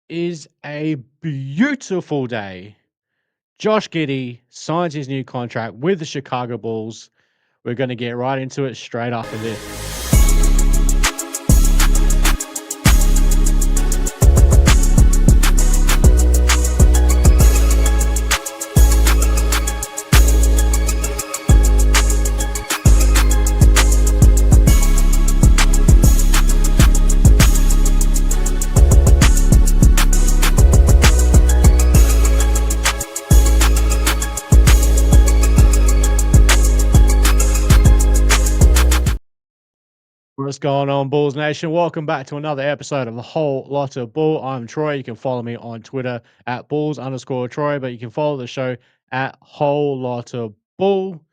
is a beautiful day. Josh Giddey signs his new contract with the Chicago Bulls. We're going to get right into it straight after this. What's going on, Bulls Nation? Welcome back to another episode of the Whole Lotta Bull. I'm Troy. You can follow me on Twitter at Bulls_Troy, but you can follow the show at Whole Lotta Bull.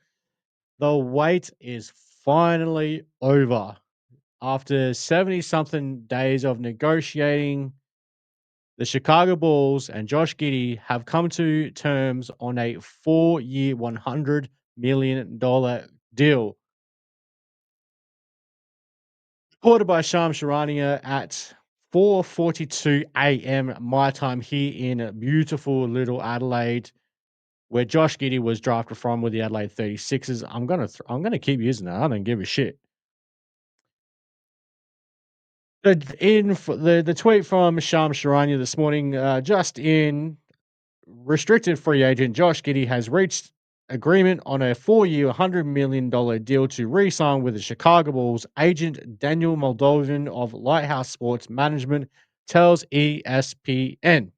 The wait is finally over. After 70 something days of negotiating, the Chicago Bulls and Josh Giddey have come to terms on a 4-year, $100 million deal. Reported by Sham Sharania at 4:42 a.m. my time here in beautiful little Adelaide, where Josh Giddey was drafted from with the Adelaide 36ers. I'm gonna keep using that. I don't give a shit. The tweet from Sham Sharania this morning, just in, restricted free agent Josh Giddey has reached agreement on a 4-year, $100 million deal to re-sign with the Chicago Bulls. Agent Daniel Moldovan of Lighthouse Sports Management tells ESPN.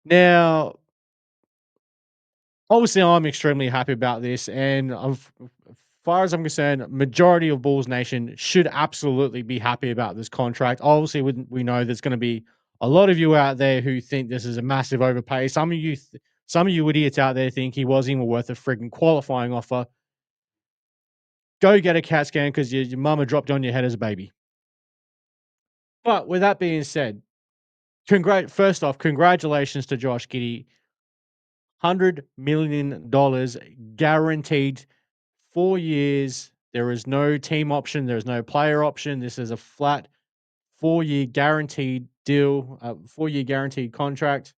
Now, obviously, I'm extremely happy about this, and as far as I'm concerned, majority of Bulls Nation should absolutely be happy about this contract. Obviously, we know there's going to be a lot of you out there who think this is a massive overpay. Some of you idiots out there think he wasn't even worth a frigging qualifying offer. Go get a CAT scan because your mama dropped on your head as a baby. But with that being said, first off, congratulations to Josh Giddey. $100 million guaranteed, 4 years. There is no team option. There is no player option. This is a flat 4-year guaranteed deal, 4-year guaranteed contract.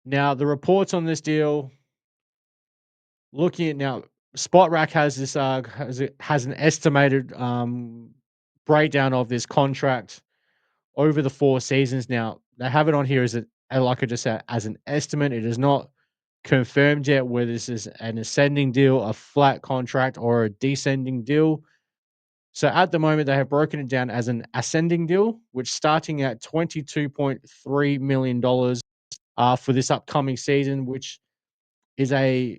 Now, the reports on this deal, looking at now, Spot Rack has this has an estimated breakdown of this contract over the 4 seasons. Now, they have it on here as like I just said, as an estimate. It is not confirmed yet whether this is an ascending deal, a flat contract, or a descending deal. So at the moment, they have broken it down as an ascending deal, which starting at $22.3 million for this upcoming season, is a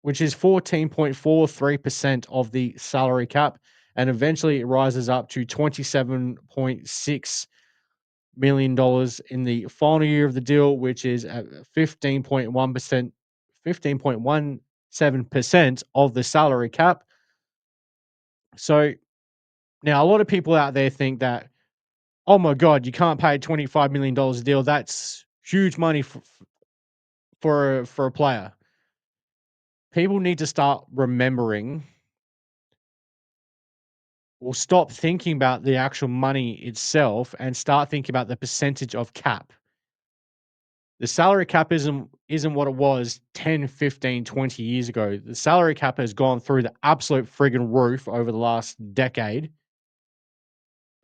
which is 14.43% of the salary cap, and eventually it rises up to $27.6 million in the final year of the deal, which is at 15.1%, 15.17% of the salary cap. So now a lot of people out there think that, oh my God, you can't pay $25 million a deal. That's huge money for a player. People need to start remembering or stop thinking about the actual money itself and start thinking about the percentage of cap. The salary cap isn't what it was 10, 15, 20 years ago. The salary cap has gone through the absolute friggin' roof over the last decade,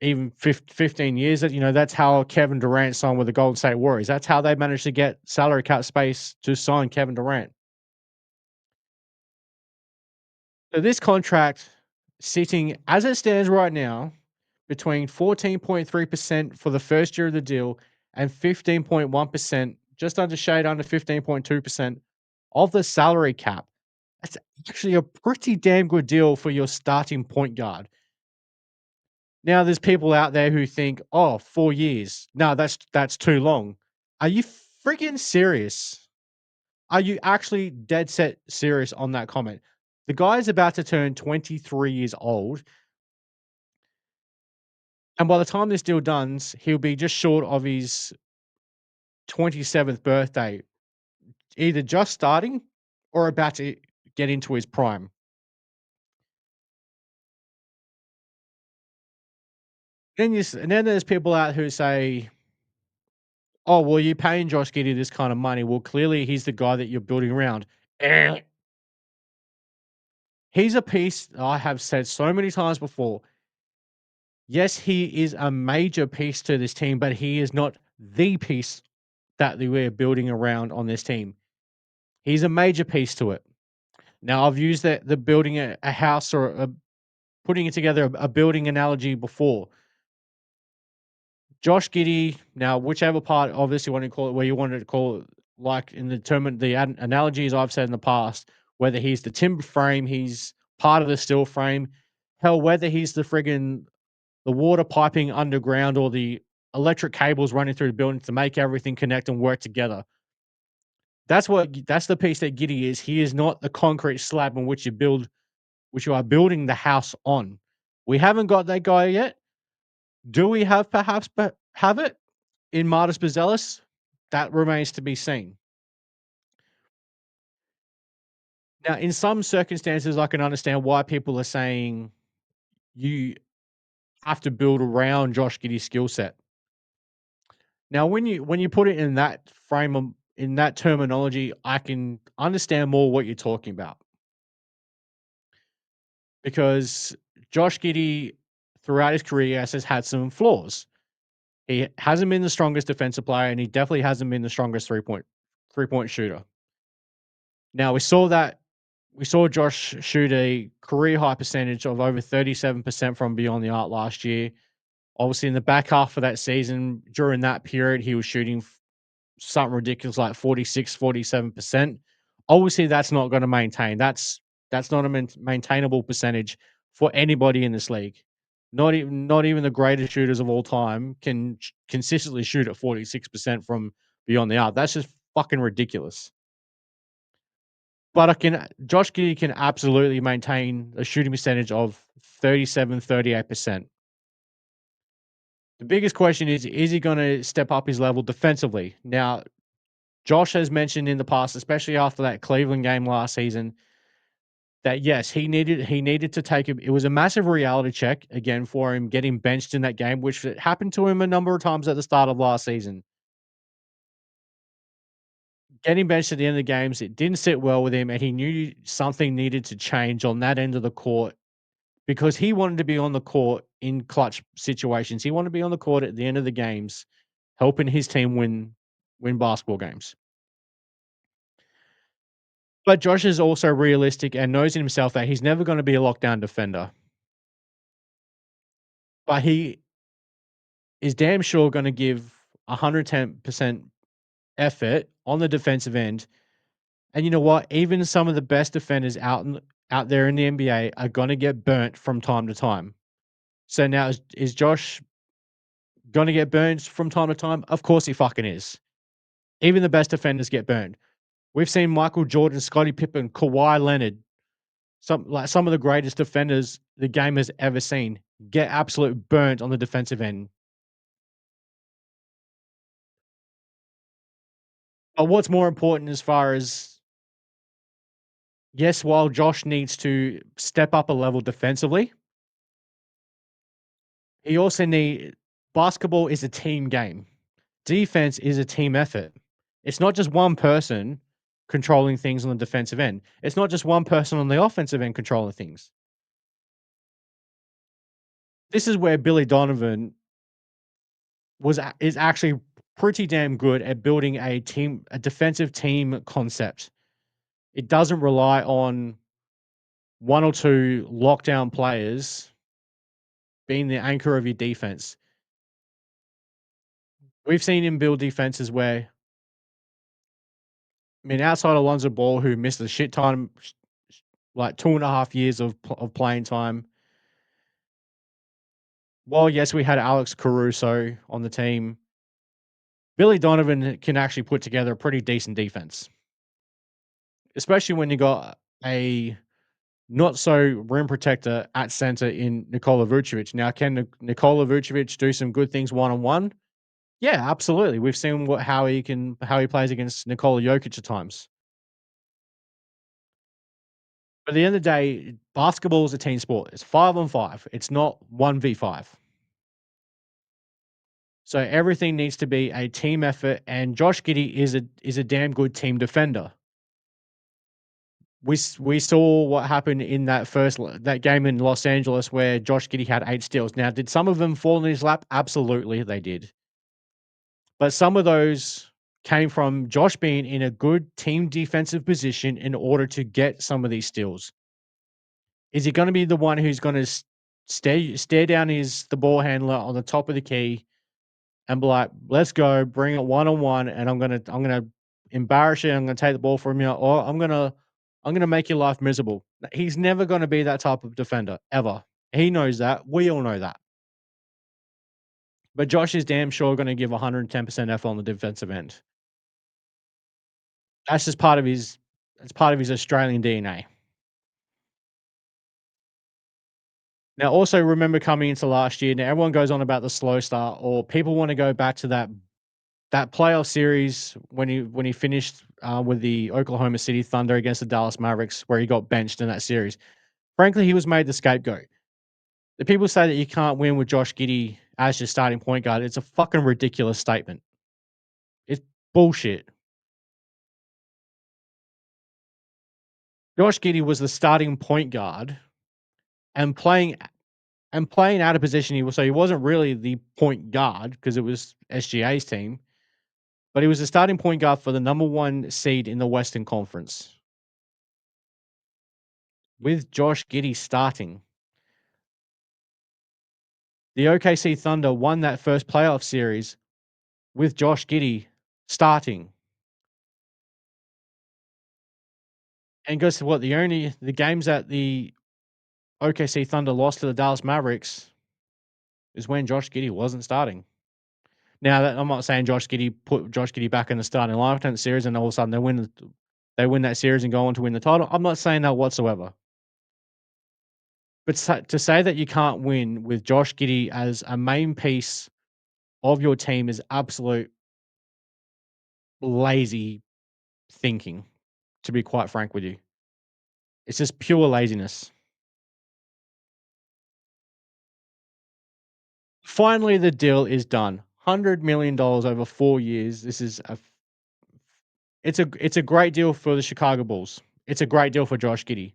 even 15 years. That's how Kevin Durant signed with the Golden State Warriors. That's how they managed to get salary cap space to sign Kevin Durant. So this contract, sitting as it stands right now, between 14.3% for the first year of the deal and 15.1%, just under shade under 15.2% of the salary cap. That's actually a pretty damn good deal for your starting point guard. Now, there's people out there who think, oh, 4 years. No, that's too long. Are you freaking serious? Are you actually dead set serious on that comment? The guy's about to turn 23 years old. And by the time this deal done, he'll be just short of his 27th birthday, either just starting or about to get into his prime. And then there's people out who say, "Oh, well, you're paying Josh Giddey this kind of money. Well, clearly he's the guy that you're building around." Eh. He's a piece I have said so many times before. Yes, he is a major piece to this team, but he is not the piece that we're building around on this team. He's a major piece to it. Now, I've used the building a house or putting it together a building analogy before. Josh Giddey, now whichever part, obviously, you want to call it where you wanted to call it, like in the term, the analogies I've said in the past, whether he's the timber frame, he's part of the steel frame, hell, whether he's the water piping underground or the electric cables running through the building to make everything connect and work together. That's the piece that Giddey is. He is not the concrete slab on which you are building the house on. We haven't got that guy yet. Do we have perhaps have it in Martis Bazelis? That remains to be seen. Now, in some circumstances, I can understand why people are saying you have to build around Josh Giddey's skill set. Now, when you put it in that frame of in that terminology, I can understand more what you're talking about because Josh Giddey, throughout his career, yes, has had some flaws. He hasn't been the strongest defensive player, and he definitely hasn't been the strongest three point shooter. Now we saw Josh shoot a career high percentage of over 37% from beyond the arc last year. Obviously, in the back half of that season, during that period, he was shooting something ridiculous like 46, 47%. Obviously, that's not going to maintain. That's not a maintainable percentage for anybody in this league. Not even the greatest shooters of all time can consistently shoot at 46% from beyond the arc. That's just fucking ridiculous. But I can Josh Giddey can absolutely maintain a shooting percentage of 37, 38%. The biggest question is he going to step up his level defensively? Now, Josh has mentioned in the past, especially after that Cleveland game last season, that yes, he needed to take it was a massive reality check again for him getting benched in that game, which happened to him a number of times at the start of last season. Getting benched at the end of the games, it didn't sit well with him, and he knew something needed to change on that end of the court because he wanted to be on the court in clutch situations. He wanted to be on the court at the end of the games, helping his team win basketball games. But Josh is also realistic and knows in himself that he's never gonna be a lockdown defender. But he is damn sure gonna give 110% effort on the defensive end. And you know what? Even some of the best defenders out there in the NBA are gonna get burnt from time to time. So now is Josh gonna get burned from time to time? Of course he fucking is. Even the best defenders get burned. We've seen Michael Jordan, Scottie Pippen, Kawhi Leonard, some of the greatest defenders the game has ever seen get absolute burnt on the defensive end. But what's more important as far as yes, while Josh needs to step up a level defensively, he also need basketball is a team game. Defense is a team effort. It's not just one person controlling things on the defensive end. It's not just one person on the offensive end controlling things. This is where Billy Donovan is actually pretty damn good at building a defensive team concept. It doesn't rely on one or two lockdown players being the anchor of your defense. We've seen him build defenses where, I mean, outside of Lonzo Ball, who missed a shit ton, like 2.5 years of playing time. While yes, we had Alex Caruso on the team, Billy Donovan can actually put together a pretty decent defense, especially when you got a not so rim protector at center in Nikola Vucevic. Now, can Nikola Vucevic do some good things one on one? Yeah, absolutely. We've seen how he plays against Nikola Jokic at times. But at the end of the day, basketball is a team sport. It's 5 on 5. It's not 1v5. So everything needs to be a team effort, and Josh Giddey is a damn good team defender. We saw what happened in that game in Los Angeles where Josh Giddey had 8 steals. Now, did some of them fall in his lap? Absolutely, they did. But some of those came from Josh being in a good team defensive position in order to get some of these steals. Is he gonna be the one who's gonna stare down the ball handler on the top of the key and be like, "Let's go, bring it one on one, and I'm gonna embarrass you. I'm gonna take the ball from you, or I'm gonna make your life miserable." He's never gonna be that type of defender ever. He knows that. We all know that. But Josh is damn sure gonna give 110% effort on the defensive end. That's just part of his. It's part of his Australian DNA. Now, also remember coming into last year. Now everyone goes on about the slow start, or people want to go back to that playoff series when he finished with the Oklahoma City Thunder against the Dallas Mavericks, where he got benched in that series. Frankly, he was made the scapegoat. The people say that you can't win with Josh Giddey as your starting point guard. It's a fucking ridiculous statement. It's bullshit. Josh Giddey was the starting point guard and playing out of position. He wasn't really the point guard because it was SGA's team, but he was the starting point guard for the number 1 seed in the Western Conference with Josh Giddey starting. The OKC Thunder won that first playoff series with Josh Giddey starting. And guess what? The games that the OKC Thunder lost to the Dallas Mavericks is when Josh Giddey wasn't starting. Now, I'm not saying Josh Giddey put Josh Giddey back in the starting lineup in the series, and all of a sudden they win that series and go on to win the title. I'm not saying that whatsoever. But to say that you can't win with Josh Giddey as a main piece of your team is absolute lazy thinking, to be quite frank with you. It's just pure laziness. Finally, the deal is done. $100 million over 4 years. It's a great deal for the Chicago Bulls. It's a great deal for Josh Giddey.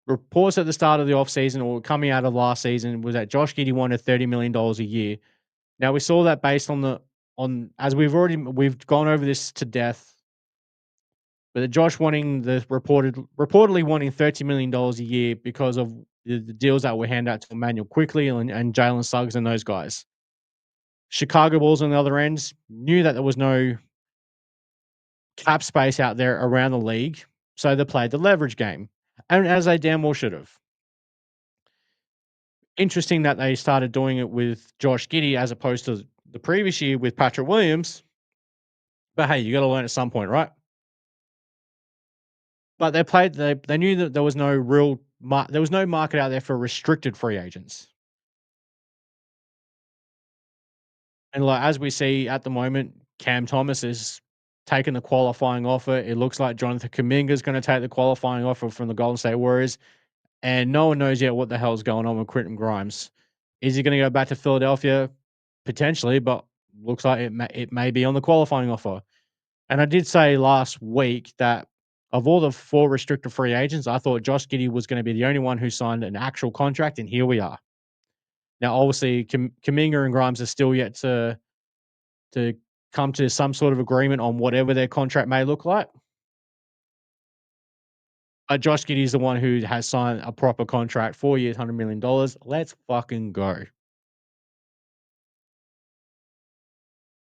Reports at the start of the offseason or coming out of last season was that Josh Giddey wanted $30 million a year. Now we saw that based on as we've gone over this to death, but Josh wanting the reportedly wanting $30 million a year because of the deals that were handed out to Emmanuel Quickly and Jalen Suggs and those guys. Chicago Bulls on the other ends knew that there was no cap space out there around the league, so they played the leverage game, and as they damn well should have. Interesting that they started doing it with Josh Giddey as opposed to the previous year with Patrick Williams, but hey, you gotta learn at some point, right? But they knew that there was no there was no market out there for restricted free agents. And, like, as we see at the moment, Cam Thomas is taking the qualifying offer. It looks like Jonathan Kuminga is gonna take the qualifying offer from the Golden State Warriors, and no one knows yet what the hell's going on with Quentin Grimes. Is he gonna go back to Philadelphia? Potentially, but looks like it may be on the qualifying offer. And I did say last week that of all the 4 restricted free agents, I thought Josh Giddey was gonna be the only one who signed an actual contract, and here we are. Now, obviously, Kuminga and Grimes are still yet to come to some sort of agreement on whatever their contract may look like. Josh Giddey is the one who has signed a proper contract, 4 years, $100 million. Let's fucking go.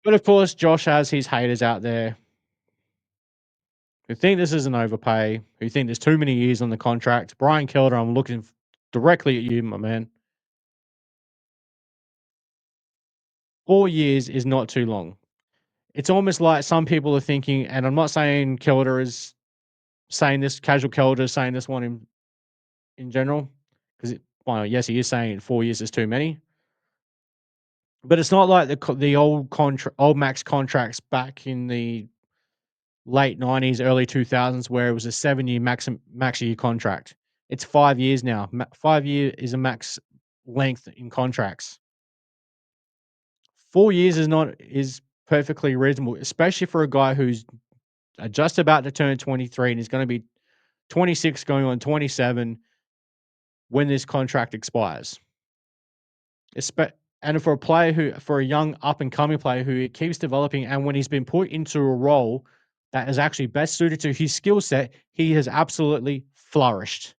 But of course, Josh has his haters out there who think this is an overpay, who think there's too many years on the contract. Brian Kelder, I'm looking directly at you, my man. 4 years is not too long. It's almost like some people are thinking, and I'm not saying Kelder is saying this, casual Kelder is saying this one in general, because well, yes, he is saying 4 years is too many. But it's not like the old max contracts back in the late '90s, early 2000s, where it was a 7-year max year contract. It's 5 years now. 5 year is a max length in contracts. 4 years is perfectly reasonable, especially for a guy who's, just about to turn 23 and is gonna be 26 going on 27 when this contract expires. Espe and for a young up and coming player who keeps developing, and when he's been put into a role that is actually best suited to his skill set, he has absolutely flourished.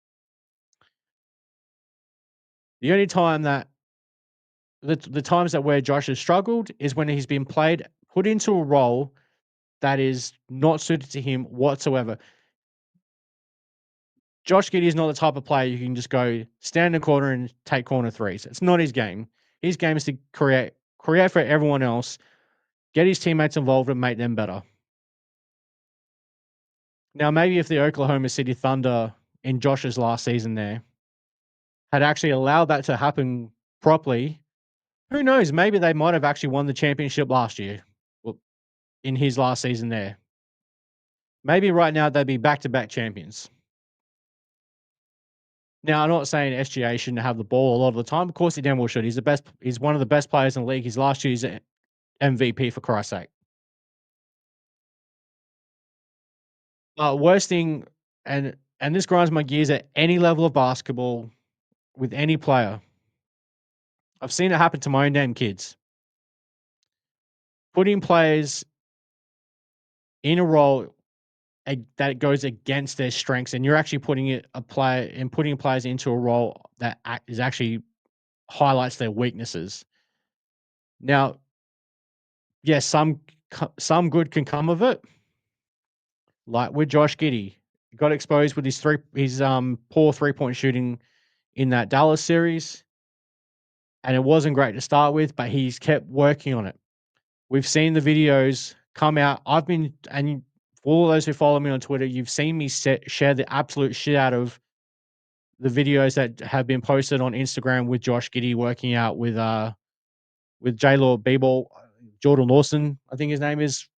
The only time that the times that where Josh has struggled is when he's been put into a role that is not suited to him whatsoever. Josh Giddey is not the type of player you can just go stand in the corner and take corner threes. It's not his game. His game is to create for everyone else, get his teammates involved and make them better. Now, maybe if the Oklahoma City Thunder in Josh's last season there had actually allowed that to happen properly, who knows? Maybe they might have actually won the championship last year. Well, in his last season there. Maybe right now they'd be back-to-back champions. Now, I'm not saying SGA shouldn't have the ball a lot of the time. Of course, he damn well should. He's one of the best players in the league. He's last year's MVP for Christ's sake. Worst thing, and this grinds my gears at any level of basketball with any player. I've seen it happen to my own damn kids. Putting players in a role that goes against their strengths, and you're actually putting players into a role that is actually highlights their weaknesses. Now, yes, some good can come of it, like with Josh Giddey. He got exposed with his poor three-point shooting in that Dallas series, and it wasn't great to start with, but he's kept working on it. We've seen the videos come out. And for all those who follow me on Twitter, you've seen me share the absolute shit out of the videos that have been posted on Instagram with Josh Giddey working out with J-Law B-Ball, Jordan Lawson, I think his name is.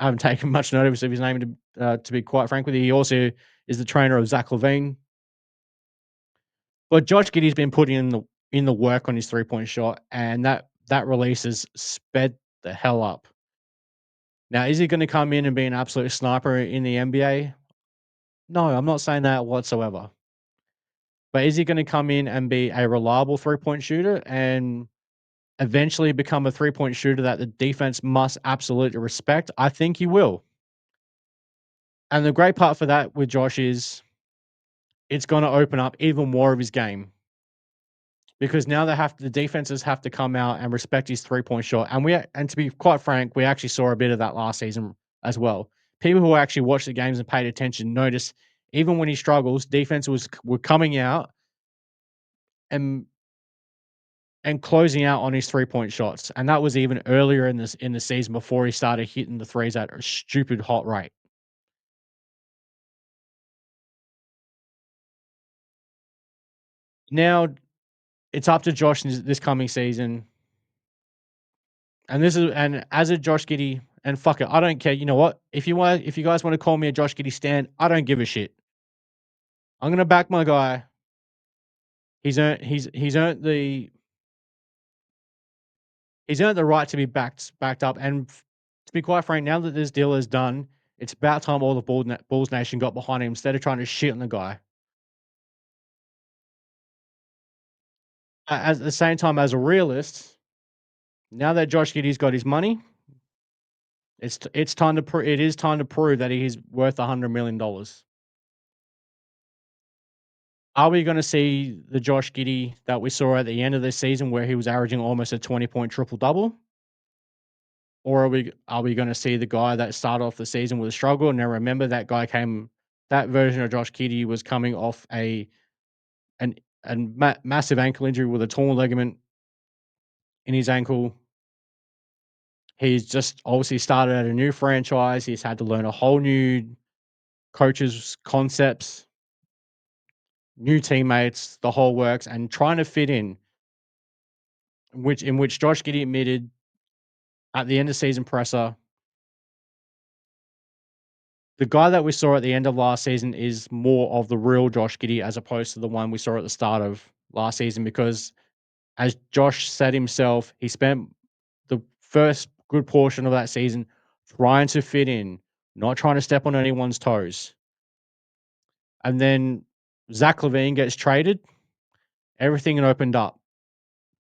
I haven't taken much notice of his name to be quite frank with you. He also is the trainer of Zach LaVine. But Josh Giddey's been putting in the work on his three-point shot, and that release has sped the hell up. Now, is he gonna come in and be an absolute sniper in the NBA? No, I'm not saying that whatsoever. But is he gonna come in and be a reliable three-point shooter and eventually become a three-point shooter that the defense must absolutely respect? I think he will. And the great part for that with Josh is it's gonna open up even more of his game. Because now the defenses have to come out and respect his three-point shot, and to be quite frank, we actually saw a bit of that last season as well. People who actually watched the games and paid attention noticed even when he struggles, were coming out and closing out on his three-point shots, and that was even earlier in the season before he started hitting the threes at a stupid hot rate. Now it's up to Josh this coming season. And as a Josh Giddey, and fuck it, I don't care. You know what? If you guys want to call me a Josh Giddey stan, I don't give a shit. I'm gonna back my guy. He's earned the right to be backed up. And to be quite frank, now that this deal is done, it's about time all the Bulls Nation got behind him instead of trying to shit on the guy. At the same time, as a realist, now that Josh Giddey's got his money, it's time to it is time to prove that he is worth $100 million. Are we gonna see the Josh Giddey that we saw at the end of this season where he was averaging almost a 20-point triple-double? Or are we gonna see the guy that started off the season with a struggle? Now remember that version of Josh Giddey was coming off an massive ankle injury with a torn ligament in his ankle. He's just obviously started at a new franchise. He's had to learn a whole new coaches' concepts, new teammates, the whole works, and trying to fit in which Josh Giddey admitted at the end of season presser, the guy that we saw at the end of last season is more of the real Josh Giddey as opposed to the one we saw at the start of last season because as Josh said himself, he spent first good portion of that season trying to fit in, not trying to step on anyone's toes. And then Zach LaVine gets traded, everything had opened up.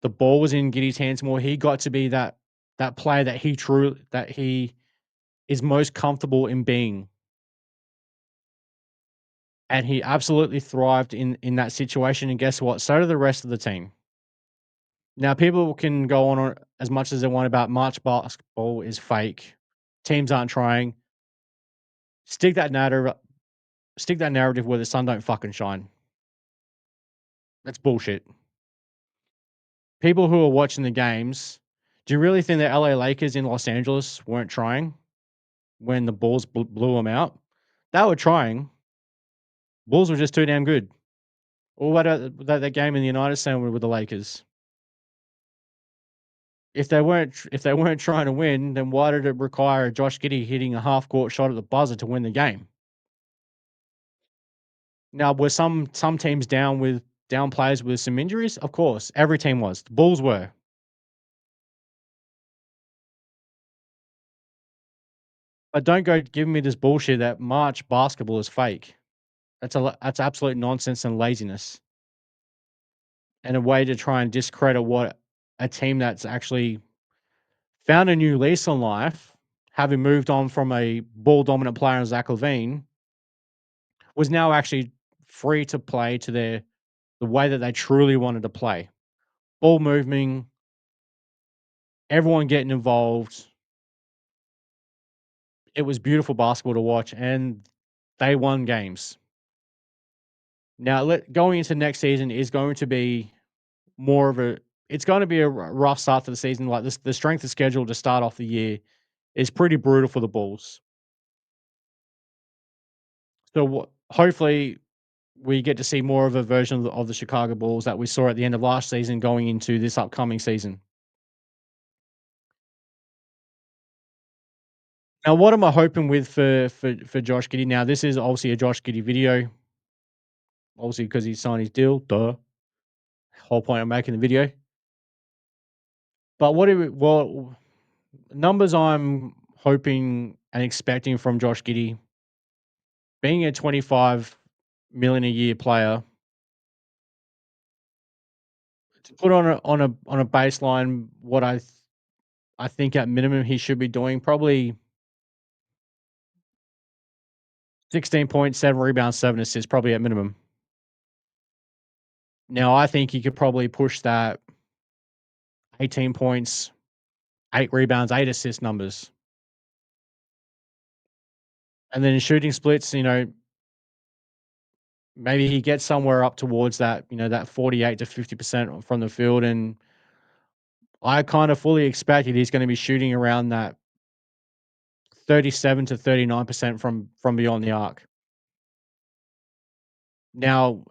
The ball was in Giddey's hands more. He got to be that player that he is most comfortable in being. And he absolutely thrived in that situation, and guess what? So did the rest of the team. Now, people can go on as much as they want about March basketball is fake. Teams aren't trying. Stick that narrative stick that narrative where the sun don't fucking shine. That's bullshit. People who are watching the games, do you really think the LA Lakers in Los Angeles weren't trying when the Bulls blew them out? They were trying. Bulls were just too damn good. Or what about that game in the United States with the Lakers? If they weren't trying to win, then why did it require Josh Giddey hitting a half court shot at the buzzer to win the game? Now, were some teams down players with some injuries? Of course, every team was. The Bulls were. But don't go giving me this bullshit that March basketball is fake. That's absolute nonsense and laziness, and a way to try and discredit what a team that's actually found a new lease on life, having moved on from a ball dominant player in Zach LaVine, was now actually free to play to the way that they truly wanted to play. Ball moving, everyone getting involved. It was beautiful basketball to watch, and they won games. Now, going into next season is going to be more of a. It's going to be a rough start to the season. Like this, the strength of schedule to start off the year is pretty brutal for the Bulls. So, hopefully, we get to see more of a version of the Chicago Bulls that we saw at the end of last season, going into this upcoming season. Now, what am I hoping with for Josh Giddey? Now, this is obviously a Josh Giddey video, obviously because he signed his deal. Duh. Whole point of making the video. But numbers I'm hoping and expecting from Josh Giddey, being a 25 million a year player, to put on a baseline, what I think at minimum he should be doing probably 16 points, 7 rebounds, 7 assists, probably at minimum. Now, I think he could probably push that 18 points, 8 rebounds, 8 assist numbers. And then in shooting splits, maybe he gets somewhere up towards that, that 48 to 50% from the field. And I kind of fully expected he's going to be shooting around that 37 to 39% from beyond the arc. Now,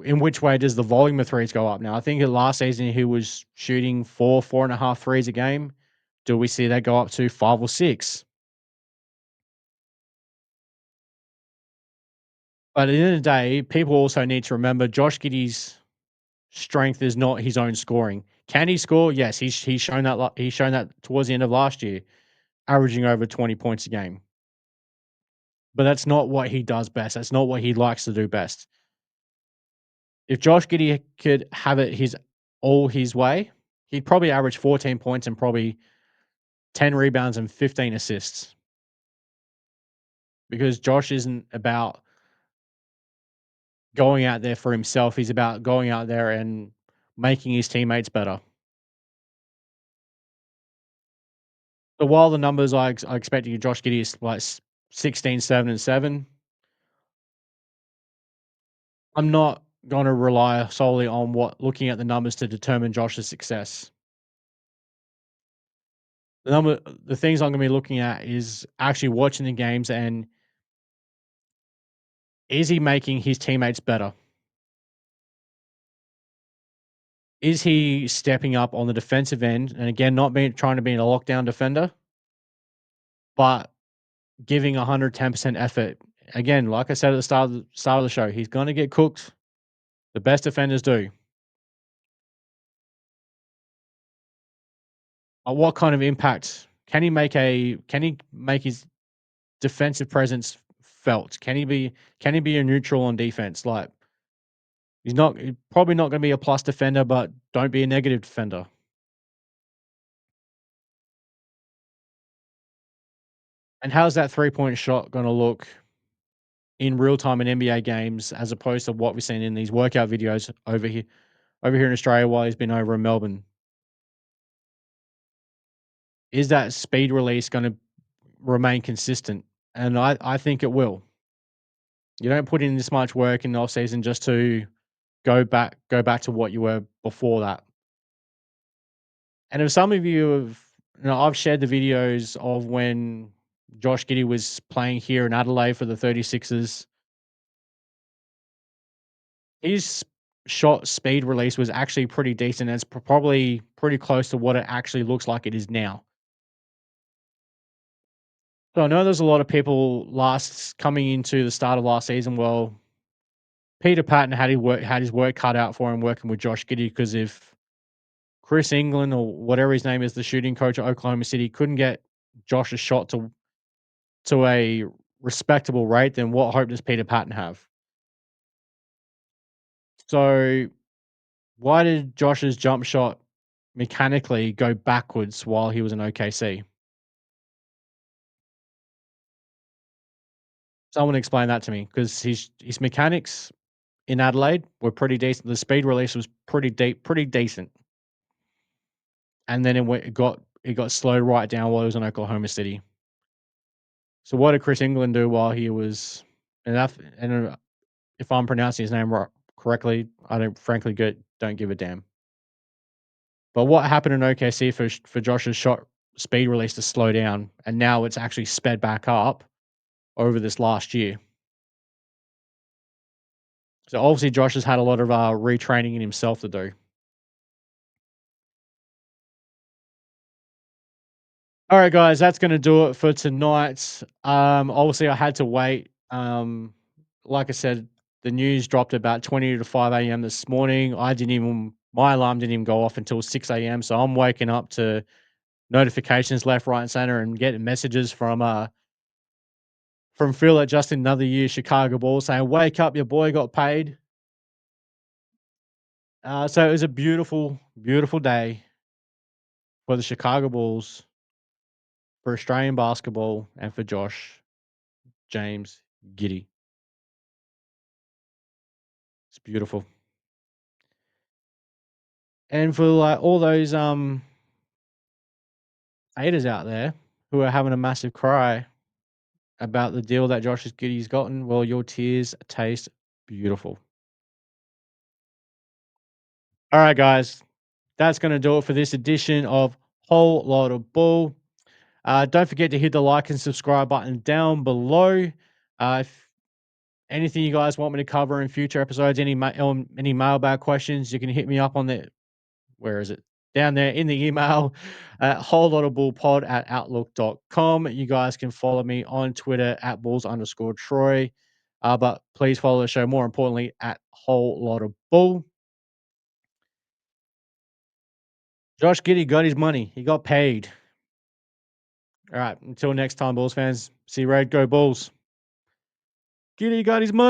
in which way does the volume of threes go up? Now, I think last season he was shooting 4.5 threes a game. Do we see that go up to 5 or 6? But at the end of the day, people also need to remember Josh Giddey's strength is not his own scoring. Can he score? Yes, he's shown that. He's shown that towards the end of last year, averaging over 20 points a game. But that's not what he does best. That's not what he likes to do best. If Josh Giddey could have it all his way, he'd probably average 14 points and probably 10 rebounds and 15 assists. Because Josh isn't about going out there for himself. He's about going out there and making his teammates better. So while the numbers I expected Josh Giddey is like 16, 7, and 7, I'm not going to rely solely on looking at the numbers to determine Josh's success. The things I'm going to be looking at is actually watching the games, and is he making his teammates better? Is he stepping up on the defensive end? And again, not trying to be a lockdown defender, but giving 110% effort. Again, like I said at the start of the show, he's going to get cooked. The best defenders do. What kind of impact can he make his defensive presence felt? Can he be a neutral on defense? Like he's probably not going to be a plus defender, but don't be a negative defender. And how's that 3-point shot going to look in real time in NBA games as opposed to what we've seen in these workout videos over here in Australia while he's been over in Melbourne? Is that speed release going to remain consistent? And I think it will. You don't put in this much work in the off season just to go back to what you were before that. And if some of you have, I've shared the videos of when Josh Giddey was playing here in Adelaide for the 36ers. His shot speed release was actually pretty decent. It's probably pretty close to what it actually looks like it is now. So I know there's a lot of people last coming into the start of last season. Well, Peter Patton had his work cut out for him working with Josh Giddey because if Chris England or whatever his name is, the shooting coach at Oklahoma City, couldn't get Josh's shot to a respectable rate, then what hope does Peter Patton have? So why did Josh's jump shot mechanically go backwards while he was in OKC? Someone explain that to me because his mechanics in Adelaide were pretty decent. The speed release was pretty decent, and then it got slowed right down while he was in Oklahoma City. So what did Chris England do while he was and if I'm pronouncing his name correctly, I don't frankly don't give a damn. But what happened in OKC for Josh's shot speed release to slow down, and now it's actually sped back up over this last year. So obviously Josh has had a lot of retraining in himself to do. All right, guys, that's going to do it for tonight. Obviously, I had to wait. Like I said, the news dropped about 20 to 5 a.m. this morning. My alarm didn't even go off until 6 a.m. So I'm waking up to notifications left, right, and center, and getting messages from Phil at Just Another Year Chicago Bulls saying, "Wake up, your boy got paid." So it was a beautiful, beautiful day for the Chicago Bulls, for Australian basketball, and for Josh James Giddey. It's beautiful. And for like all those haters out there who are having a massive cry about the deal that Josh Giddey's gotten, well, your tears taste beautiful. All right, guys, that's going to do it for this edition of Whole Lotta Bull. Don't forget to hit the like and subscribe button down below. If anything you guys want me to cover in future episodes, any mailbag questions, you can hit me up on the where is it? Down there in the email at whole-lotta-bull-pod@outlook.com. You guys can follow me on Twitter at bulls_Troy. But please follow the show more importantly at Whole Lotta Bull. Josh Giddey got his money. He got paid. All right. Until next time, Bulls fans. See you, Red. Go Bulls. Giddey got his money.